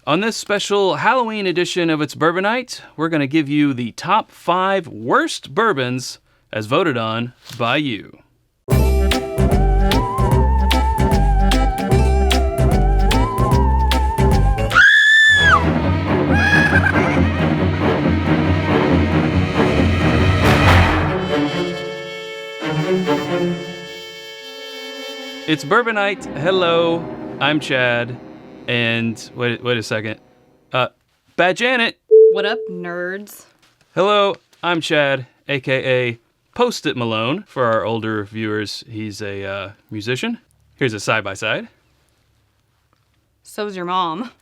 On this special Halloween edition of It's Bourbonnight, we're going to give you the top 5 worst bourbons as voted on by you. It's Bourbonnight. Hello, I'm Chad. And wait a second. Bad Janet. What up, nerds? Hello, I'm Chad, aka Post-it Malone. For our older viewers, he's a musician. Here's a side-by-side. So's your mom.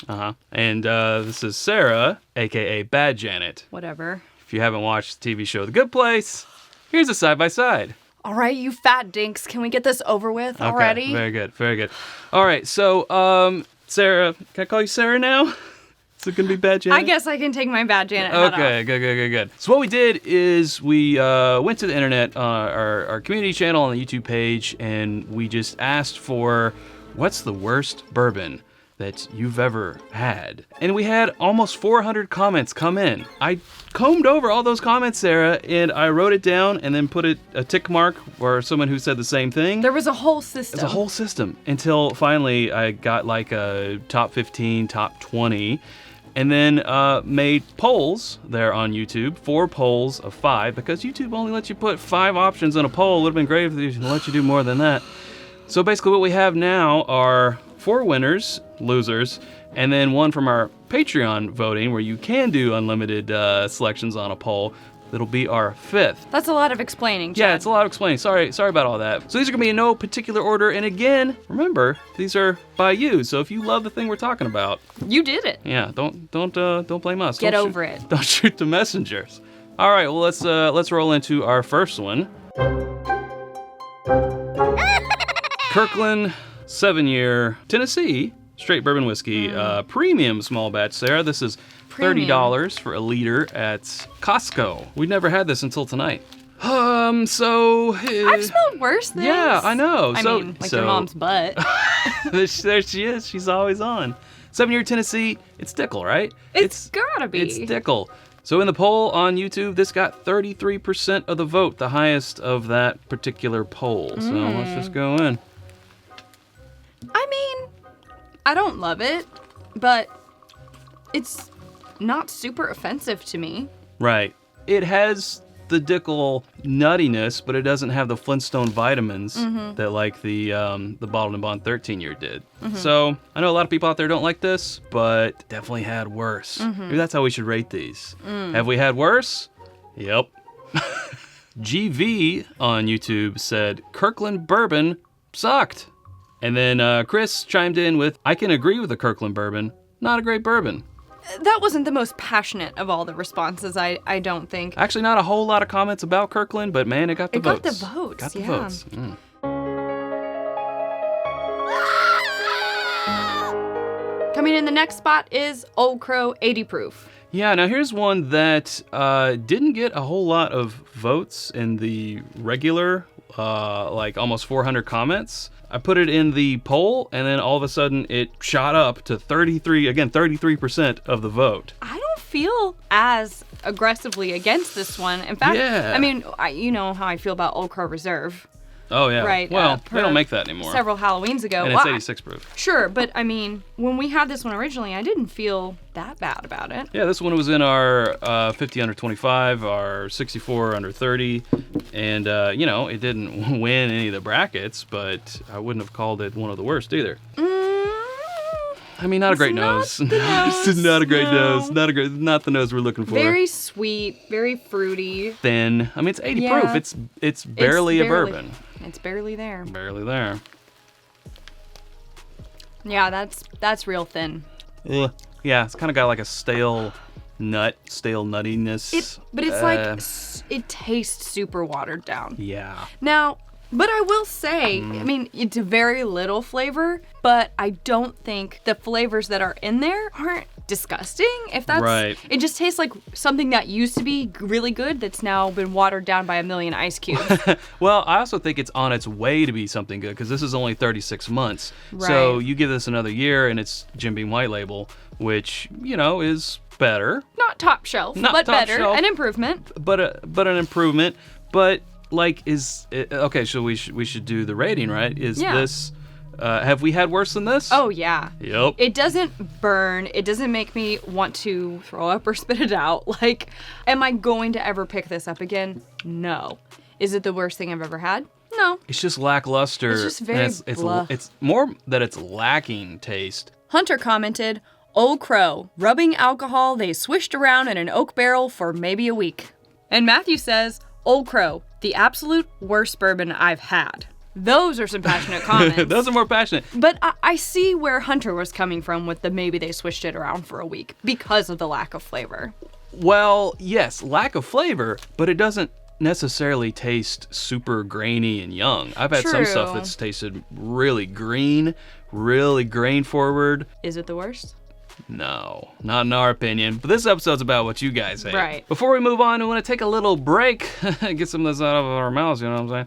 And this is Sarah, aka Bad Janet. Whatever. If you haven't watched the TV show The Good Place, here's a side-by-side. All right, you fat dinks. Can we get this over with already? Okay, very good, very good. All right, so, Sarah, can I call you Sarah now? Is it going to be Bad Janet? I guess I can take my Bad Janet hat off. Okay, good. So what we did is we went to the internet, our community channel on the YouTube page, and we just asked for what's the worst bourbon that you've ever had. And we had almost 400 comments come in. I combed over all those comments, Sarah, and I wrote it down and then put a tick mark for someone who said the same thing. There was a whole system. There's a whole system until finally I got like a top 15, top 20, and then made polls there on YouTube, 4 polls of 5, because YouTube only lets you put 5 options in a poll. It would have been great if they let you do more than that. So basically what we have now are 4 winners, losers, and then 1 from our Patreon voting where you can do unlimited selections on a poll. That'll be our 5th. That's a lot of explaining, Chad. Yeah, it's a lot of explaining. Sorry about all that. So these are gonna be in no particular order, and again, remember, these are by you. So if you love the thing we're talking about, you did it. Yeah, don't blame us. Get over it. Don't shoot the messengers. All right, well let's roll into our first one. Kirkland 7-year Tennessee straight bourbon whiskey, premium small batch, Sarah. This is $30 for a liter at Costco. We've never had this until tonight. I've smelled worse things. Yeah, I know. I mean, your mom's butt. There she is. She's always on. 7-year Tennessee. It's Dickel, right? It's gotta be. It's Dickel. So in the poll on YouTube, this got 33% of the vote, the highest of that particular poll. So let's just go in. I mean, I don't love it, but it's not super offensive to me. Right. It has the Dickel nuttiness, but it doesn't have the Flintstone vitamins that like the Bottled and Bond 13-year did. So I know a lot of people out there don't like this, but definitely had worse. Maybe that's how we should rate these. Have we had worse? Yep. GV on YouTube said Kirkland Bourbon sucked. And then Chris chimed in with, I can agree with the Kirkland Bourbon, not a great bourbon. That wasn't the most passionate of all the responses, I don't think. Actually, not a whole lot of comments about Kirkland, but man, it got the votes. Got the votes, Got the votes. Coming in the next spot is Old Crow 80 proof. Yeah, now here's one that didn't get a whole lot of votes in the regular, like almost 400 comments. I put it in the poll, and then all of a sudden it shot up to 33% of the vote. I don't feel as aggressively against this one. In fact, I mean, you know how I feel about Old Crow Reserve. Oh, yeah. Right. Well, they don't make that anymore. Several Halloweens ago. And it's 86 proof. Sure, but I mean, when we had this one originally, I didn't feel that bad about it. Yeah, this one was in our 50 under 25, our 64 under 30, and, you know, it didn't win any of the brackets, but I wouldn't have called it one of the worst either. I mean, not a great nose. Not a great nose. Not the nose we're looking for. Very sweet, very fruity. Thin. I mean, it's 80 proof. It's barely a bourbon. It's barely there. Barely there. Yeah, that's real thin. Ugh. Yeah, it's kind of got like a stale nuttiness. But it's like, it tastes super watered down. Yeah. Now, But I will say, I mean, it's very little flavor, but I don't think the flavors that are in there aren't disgusting. If that's Right. It just tastes like something that used to be really good that's now been watered down by a million ice cubes. Well, I also think it's on its way to be something good because this is only 36 months. So Right. you give this another year and it's Jim Beam White Label, which, is better, Not top shelf, Not but top better. shelf. An improvement. but an improvement. But okay, so we should do the rating, right? Is Yeah. this have we had worse than this? Oh, yeah. Yep. It doesn't burn. It doesn't make me want to throw up or spit it out. Like, am I going to ever pick this up again? No. Is it the worst thing I've ever had? No. It's just lackluster. It's just very and blah. it's more that it's lacking taste. Hunter commented, Old Crow, rubbing alcohol they swished around in an oak barrel for maybe a week. And Matthew says, Old Crow, the absolute worst bourbon I've had. Those are some passionate comments. Those are more passionate. But I see where Hunter was coming from with the maybe they swished it around for a week because of the lack of flavor. Well, yes, lack of flavor, but it doesn't necessarily taste super grainy and young. I've had some stuff True. that's tasted really green, really grain forward. Is it the worst? No, not in our opinion. But this episode's about what you guys hate. Right. Before we move on, we want to take a little break, get some of this out of our mouths, you know what I'm saying?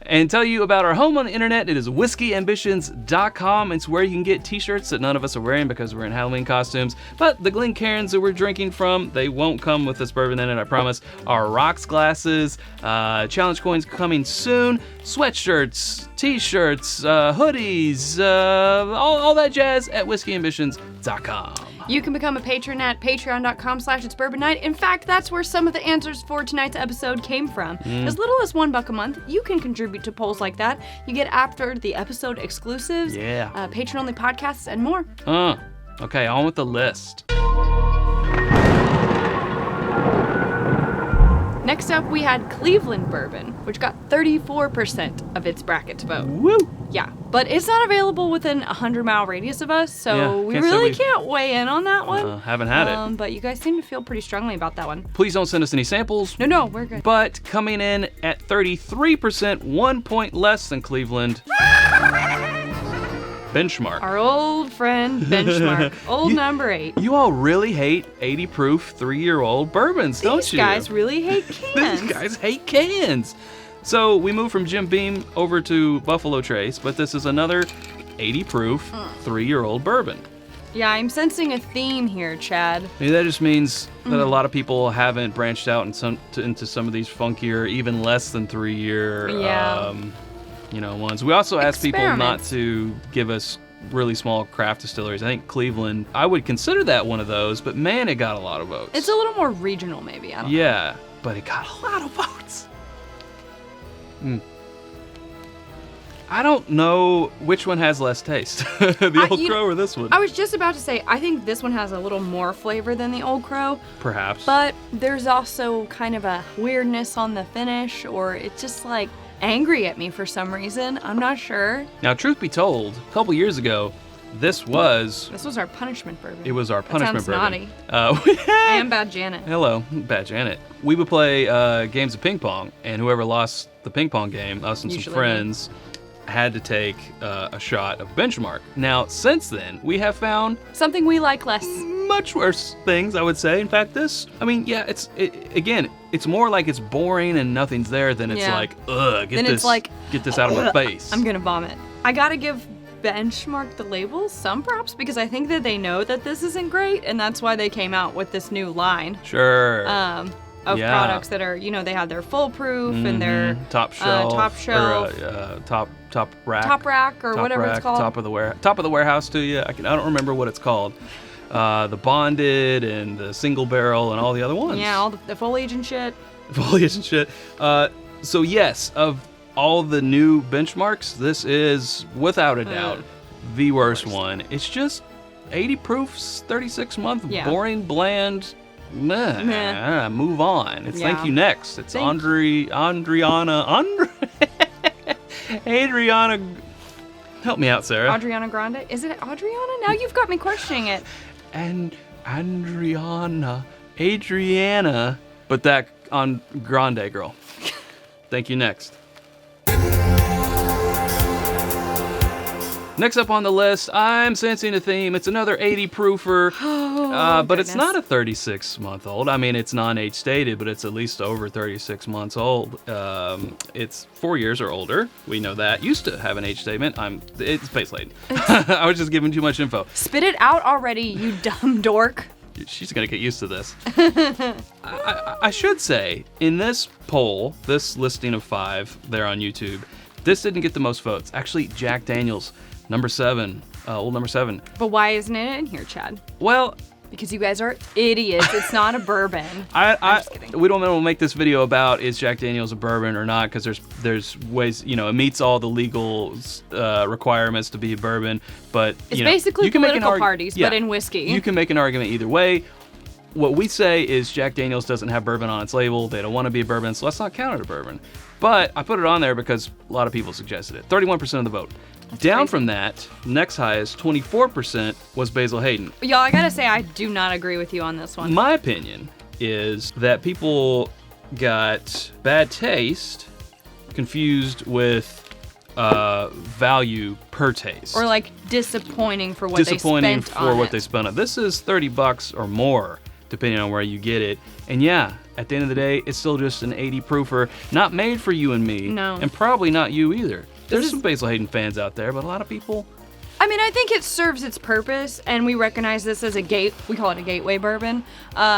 And tell you about our home on the internet. It is whiskyambitions.com. It's where you can get t-shirts that none of us are wearing because we're in Halloween costumes. But the Glencairns that we're drinking from, they won't come with this bourbon in it, I promise. Our rocks glasses, challenge coins coming soon, sweatshirts, t-shirts, hoodies, all that jazz at whiskyambitions.com. You can become a patron at patreon.com/itsbourbonnight. In fact, that's where some of the answers for tonight's episode came from. As little as $1 a month, you can contribute to polls like that. You get after the episode exclusives, Yeah. patron-only podcasts, and more. Okay, on with the list. Next up, we had Cleveland Bourbon, which got 34% of its bracket's vote. Woo! Yeah, but it's not available within a 100-mile radius of us, so Yeah, we can't say really we- can't weigh in on that one. Haven't had it. But you guys seem to feel pretty strongly about that one. Please don't send us any samples. No, we're good. But coming in at 33%, 1 point less than Cleveland. Benchmark. Our old friend Benchmark, old number 8. You all really hate 80 proof 3-year-old bourbons, don't These you? guys really hate cans. These guys hate cans. So we moved from Jim Beam over to Buffalo Trace, but this is another 80 proof 3-year-old bourbon. Yeah, I'm sensing a theme here, Chad. Maybe that just means that a lot of people haven't branched out into some of these funkier, even less than 3-year Yeah. ones. We also asked people not Experiments. to give us really small craft distilleries. I think Cleveland, I would consider that one of those, but man, it got a lot of votes. It's a little more regional, maybe. I don't know. Yeah, but it got a lot of votes. I don't know which one has less taste, the Old Crow or this one. I was just about to say, I think this one has a little more flavor than the Old Crow, Perhaps. but there's also kind of a weirdness on the finish, or it's just like angry at me for some reason. I'm not sure. Now, truth be told, a couple years ago, this was our punishment bourbon. It was our That punishment sounds bourbon. naughty. I am Bad Janet. Hello, Bad Janet. We would play games of ping pong, and whoever lost the ping pong game, us and Usually some friends, had to take a shot of Benchmark. Now, since then, we have found Something we like less. much worse things, I would say. In fact, it's more like it's boring and nothing's there than it's Yeah. like, ugh, Then it's like, get this out of my face. I'm gonna vomit. I gotta give Benchmark the label some props because I think that they know that this isn't great, and that's why they came out with this new line Sure. of Yeah. products that are, they have their full proof and their top shelf. top shelf. Or, top rack. top rack or Top whatever rack, it's called. Top of the warehouse to you. I don't remember what it's called. The bonded and the single barrel and all the other ones. Yeah, all the foliage and shit. Foliage and shit. So yes, of all the new benchmarks, this is without a doubt the worst one. It's just 80 proofs, 36 month, Yeah. boring, bland. Meh. Move on. It's Yeah. thank you next. It's Thank- Adriana. Help me out, Sarah. Adriana Grande? Is it Adriana? Now you've got me questioning it. And Adriana, but that on Grande girl. Thank you next. Next up on the list, I'm sensing a theme. It's another 80 proofer, but it's not a 36-month-old. I mean, it's non-age stated, but it's at least over 36 months old. It's 4 years or older. We know that. Used to have an age statement. It's Basil Hayden. I was just giving too much info. Spit it out already, you dumb dork. She's gonna get used to this. I should say, in this poll, this listing of 5 there on YouTube, this didn't get the most votes. Actually, Jack Daniels, number 7, old number 7. But why isn't it in here, Chad? Well, because you guys are idiots. It's not a bourbon. I'm just kidding. We don't know what we'll make this video about is Jack Daniels a bourbon or not, because there's ways, it meets all the legal requirements to be a bourbon, but it's basically you can political parties, but in whiskey. You can make an argument either way. What we say is Jack Daniels doesn't have bourbon on its label. They don't want to be a bourbon, so let's not count it a bourbon. But I put it on there because a lot of people suggested it. 31% of the vote. That's Down crazy. from that, next highest, 24%, was Basil Hayden. Y'all, I gotta say, I do not agree with you on this one. My opinion is that people got bad taste confused with value per taste. Or like disappointing for what they spent on it. They spent on it. This is $30 or more, depending on where you get it. And yeah, at the end of the day, it's still just an 80 proofer, not made for you and me. No. And probably not you either. There's some Basil Hayden fans out there, but a lot of people... I mean, I think it serves its purpose, and we recognize this as we call it a gateway bourbon.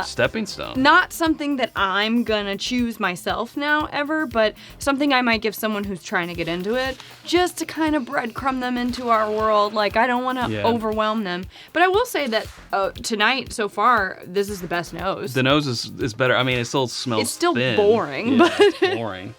Stepping stone. Not something that I'm gonna choose myself now, ever, but something I might give someone who's trying to get into it, just to kind of breadcrumb them into our world. Like, I don't want to overwhelm them. But I will say that tonight, so far, this is the best nose. The nose is better. I mean, it still smells It's still thin. boring, Yeah, but... it's boring.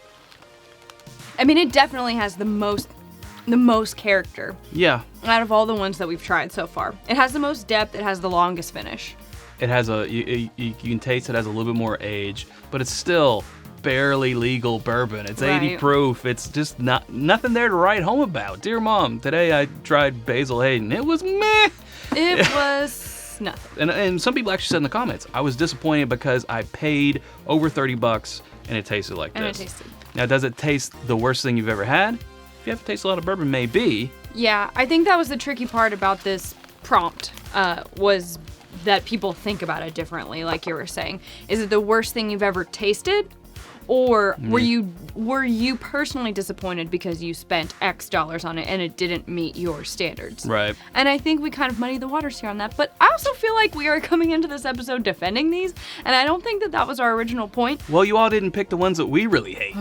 I mean, it definitely has the most character. Yeah. Out of all the ones that we've tried so far. It has the most depth, it has the longest finish. It has you can taste it has a little bit more age, but it's still barely legal bourbon. It's 80 proof. It's just nothing there to write home about. Dear Mom, today I tried Basil Hayden. It was meh. It was nothing. And some people actually said in the comments, I was disappointed because I paid over $30 and it tasted like this. And it tasted. Now, does it taste the worst thing you've ever had? If you have to taste a lot of bourbon, maybe. Yeah, I think that was the tricky part about this prompt, was that people think about it differently, like you were saying. Is it the worst thing you've ever tasted? Or were you personally disappointed because you spent X dollars on it and it didn't meet your standards? Right. And I think we kind of muddy the waters here on that. But I also feel like we are coming into this episode defending these, and I don't think that was our original point. Well, you all didn't pick the ones that we really hate.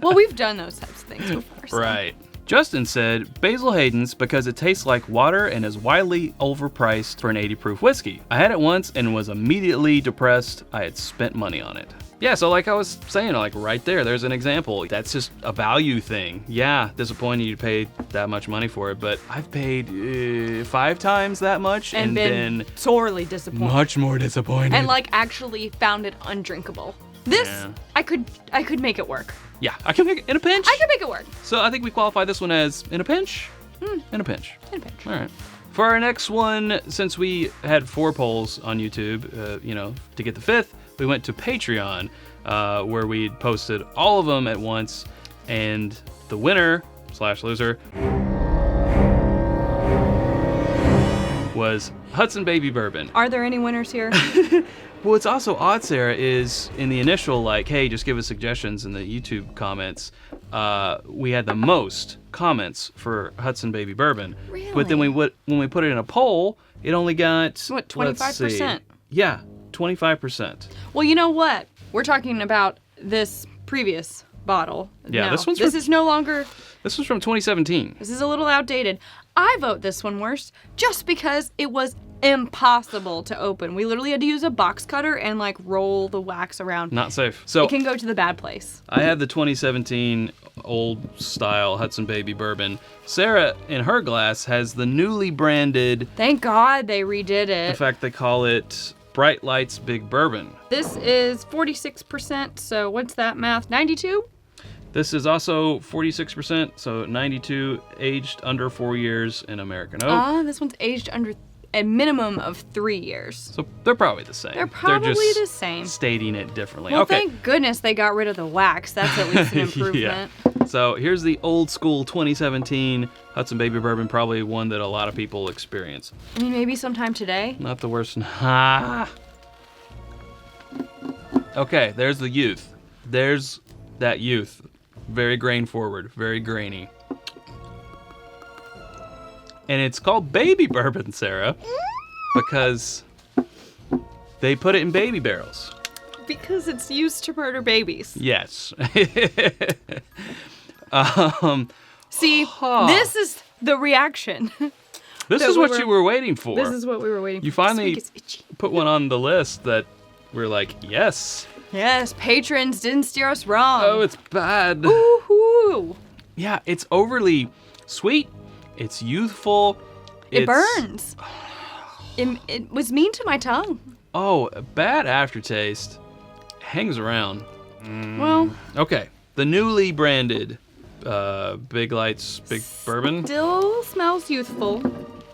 Well, we've done those types of things before. So. Right. Justin said, Basil Hayden's because it tastes like water and is widely overpriced for an 80 proof whiskey. I had it once and was immediately depressed. I had spent money on it. Yeah, so like I was saying, like right there's an example. That's just a value thing. Yeah, disappointing you paid that much money for it, but I've paid 5 times that much and been sorely disappointed. Much more disappointed. And like actually found it undrinkable. This, I could make it work. Yeah, I can make it in a pinch. I can make it work. So I think we qualify this one as in a pinch. In a pinch. In a pinch. All right. For our next one, since we had 4 polls on YouTube, to get the 5th, we went to Patreon, where we posted all of them at once, and the winner/loser was Hudson Baby Bourbon. Are there any winners here? Well, what's also odd, Sarah, is in the initial, like, hey, just give us suggestions in the YouTube comments, we had the most comments for Hudson Baby Bourbon. Really? But then when we put it in a poll, it only got... What, 25%? Yeah, 25%. Well, you know what? We're talking about this previous bottle. Yeah, now. This is no longer... This was from 2017. This is a little outdated. I vote this one worst just because it was impossible to open. We literally had to use a box cutter and like roll the wax around. Not safe. So it can go to the bad place. I have the 2017 old style Hudson Baby Bourbon. Sarah, in her glass, has the newly branded... Thank God they redid it. In fact, they call it Bright Lights Big Bourbon. This is 46%, so what's that math? 92? This is also 46%, so 92, aged under 4 years in American oak. This one's aged under a minimum of 3 years. So they're probably the same. They're probably just the same. Stating it differently. Well, okay. thank goodness they got rid of the wax. That's at least an improvement. Yeah. So here's the old school 2017 Hudson Baby Bourbon, probably one that a lot of people experience. I mean, maybe sometime today. Not the worst. Ha! Okay, there's the youth. There's that youth. Very grain forward, very grainy. And it's called baby bourbon, Sarah, because they put it in baby barrels. Because it's used to murder babies. Yes. See, this is the reaction. This is what you were waiting for. This is what we were waiting for. You finally This week is itchy. put one on the list that we're like, yes. Yes, patrons didn't steer us wrong. Oh, it's bad. Woohoo! Yeah, it's overly sweet. It's youthful. It burns. It was mean to my tongue. Oh, a bad aftertaste. Hangs around. Well, Okay, the newly branded Big Lights Big Bourbon. still smells youthful.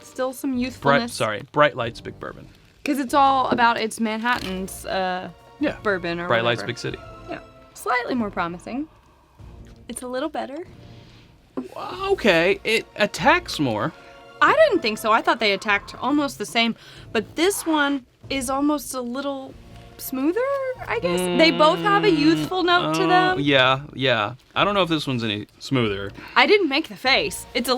Still some youthfulness. Bright Lights Big Bourbon. Because it's all about its Manhattan's Yeah. bourbon or Bright whatever. Lights Big City. Yeah. Slightly more promising. It's a little better. Okay, it attacks more. I didn't think so. I thought they attacked almost the same. But this one is almost a little smoother, I guess. They both have a youthful note to them. Yeah. I don't know if this one's any smoother. I didn't make the face. It's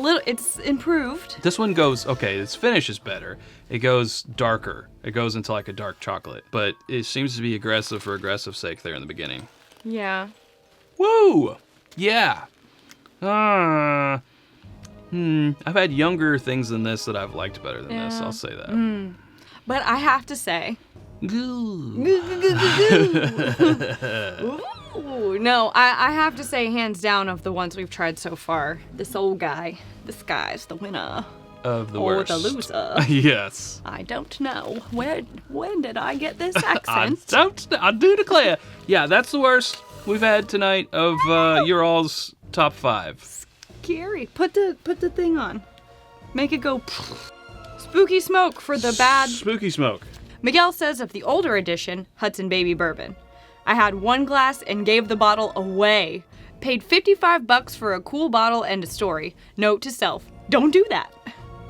improved. This one goes, okay, its finish is better. It goes darker. It goes into like a dark chocolate. But it seems to be aggressive for aggressive sake there in the beginning. Yeah. Woo! Yeah. I've had younger things than this that I've liked better than this. I'll say that. But I have to say, Goo. ooh, no, I have to say, hands down, of the ones we've tried so far, this guy's the winner. Of the Or worst. the loser. Yes. I don't know. When did I get this accent? I do declare. Yeah, that's the worst we've had tonight of your all's top 5. Scary. Put the thing on. Make it go. Spooky smoke for the bad. Spooky smoke. Miguel says of the older edition, Hudson Baby Bourbon, I had one glass and gave the bottle away. Paid $55 for a cool bottle and a story. Note to self, don't do that.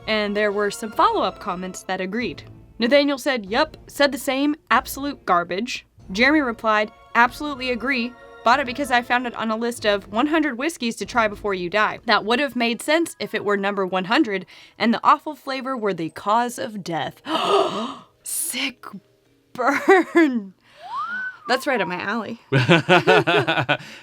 And there were some follow-up comments that agreed. Nathaniel said, yup, said the same, absolute garbage. Jeremy replied, absolutely agree. Bought it because I found it on a list of 100 whiskeys to try before you die. That would have made sense if it were number 100 and the awful flavor were the cause of death. Sick burn. That's right up my alley.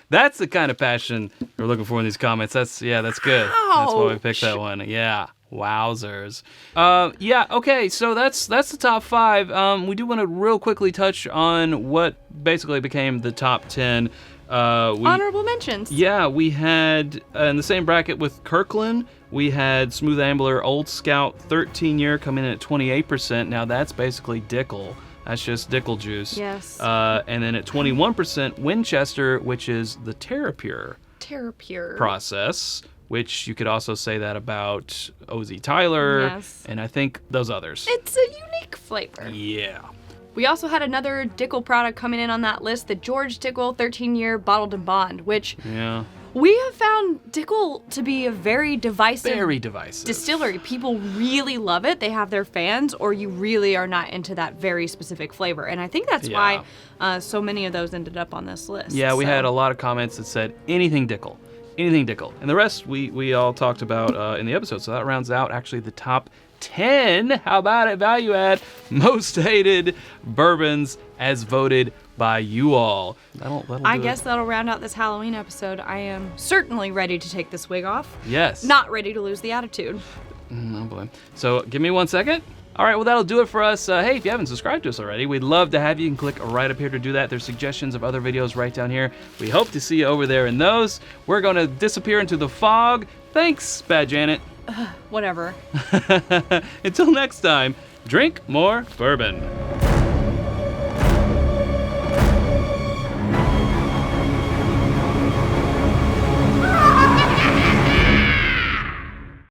That's the kind of passion we're looking for in these comments. That's good. That's why we picked that one. Yeah. Wowzers. Okay, so that's the top 5. We do want to real quickly touch on what basically became the top 10. Honorable mentions. Yeah, we had, in the same bracket with Kirkland, we had Smooth Ambler Old Scout 13-year coming in at 28%. Now that's basically Dickel. That's just Dickel juice. Yes. And then at 21%, Winchester, which is the TerraPure process, which you could also say that about OZ Tyler, Yes. and I think those others. It's a unique flavor. Yeah. We also had another Dickel product coming in on that list, the George Dickel 13-year Bottled and Bond, which Yeah. we have found Dickel to be a very divisive distillery. People really love it. They have their fans, or you really are not into that very specific flavor. And I think that's why so many of those ended up on this list. Yeah, we had a lot of comments that said anything Dickel. Anything Dickel. And the rest we all talked about in the episode. So that rounds out actually the top 10. How about it? Value add. Most hated bourbons as voted by you all. I guess that'll round out this Halloween episode. I am certainly ready to take this wig off. Yes. Not ready to lose the attitude. Oh boy. So give me 1 second. All right, well, that'll do it for us. Hey, if you haven't subscribed to us already, we'd love to have you. You can click right up here to do that. There's suggestions of other videos right down here. We hope to see you over there in those. We're going to disappear into the fog. Thanks, Bad Janet. Whatever. Until next time, drink more bourbon.